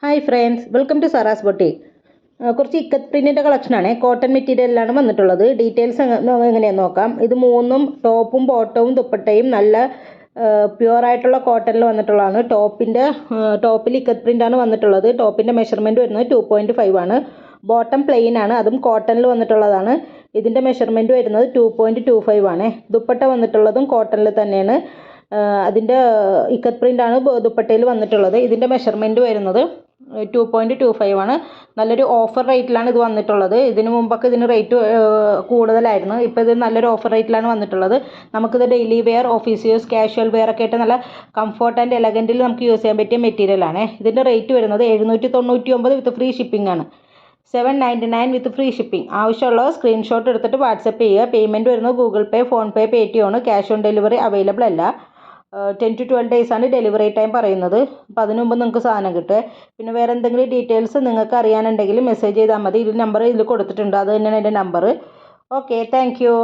Hi friends, welcome to Sara's boutique. കുറച്ച് ഇക്കത്ത് പ്രിൻറ്റിൻ്റെ കളക്ഷനാണ്. Cotton മെറ്റീരിയലിലാണ് വന്നിട്ടുള്ളത്. ഡീറ്റെയിൽസ് എങ്ങനെയാണെന്ന് നോക്കാം. ഇത് മൂന്നും ടോപ്പും ബോട്ടവും ദുപ്പട്ടയും നല്ല പ്യുവറായിട്ടുള്ള കോട്ടണിൽ വന്നിട്ടുള്ളതാണ്. ടോപ്പിൽ ഇക്കത്ത് പ്രിൻ്റാണ് വന്നിട്ടുള്ളത്. ടോപ്പിൻ്റെ മെഷർമെൻറ്റ് വരുന്നത് 2.5 ആണ്. ബോട്ടം പ്ലെയിൻ ആണ്, അതും കോട്ടണിൽ വന്നിട്ടുള്ളതാണ്. ഇതിൻ്റെ മെഷർമെൻറ്റ് വരുന്നത് 2.25 ആണ്. ദുപ്പട്ട വന്നിട്ടുള്ളതും കോട്ടണിൽ തന്നെയാണ്. അതിൻ്റെ ഇക്കത്ത് പ്രിൻ്റാണ് ദുപ്പട്ടയിൽ വന്നിട്ടുള്ളത്. ഇതിൻ്റെ മെഷർമെൻറ്റ് വരുന്നത് 2.25 ആണ്. നല്ലൊരു ഓഫർ റേറ്റിലാണ് ഇത് വന്നിട്ടുള്ളത്. ഇതിന് മുമ്പൊക്കെ ഇതിന് റേറ്റ് കൂടുതലായിരുന്നു. ഇപ്പോൾ ഇത് നല്ലൊരു ഓഫർ റേറ്റിലാണ് വന്നിട്ടുള്ളത്. നമുക്കിത് daily wear, office use, casual wear ഒക്കെ ആയിട്ട് നല്ല കംഫർട്ട് ആൻഡ് എലഗൻറ്റിൽ നമുക്ക് യൂസ് ചെയ്യാൻ പറ്റിയ മെറ്റീരിയലാണ്. ഇതിൻ്റെ റേറ്റ് വരുന്നത് 799 വിത്ത് ഫ്രീ ഷിപ്പിംഗ് ആണ്. 799 വിത്ത് ഫ്രീ ഷിപ്പിംഗ്. ആവശ്യമുള്ള സ്ക്രീൻഷോട്ട് എടുത്തിട്ട് വാട്സപ്പ് ചെയ്യുക. പേയ്മെൻറ്റ് വരുന്നത് ഗൂഗിൾ പേ, ഫോൺ പേ, പേടിഎം ആണ്. ക്യാഷ് ഓൺ ഡെലിവറി അവൈലബിൾ അല്ല. 10 to 12 days ആണ് ഡെലിവറി ടൈം പറയുന്നത്. അപ്പോൾ അതിന് മുമ്പ് നിങ്ങൾക്ക് സാധനം കിട്ടുക. പിന്നെ വേറെ എന്തെങ്കിലും ഡീറ്റെയിൽസ് നിങ്ങൾക്ക് അറിയാനുണ്ടെങ്കിൽ മെസ്സേജ് ചെയ്താൽ മതി. നമ്പർ ഇതിൽ കൊടുത്തിട്ടുണ്ട്, അത് തന്നെയാണ് എൻ്റെ നമ്പർ. Okay, thank you.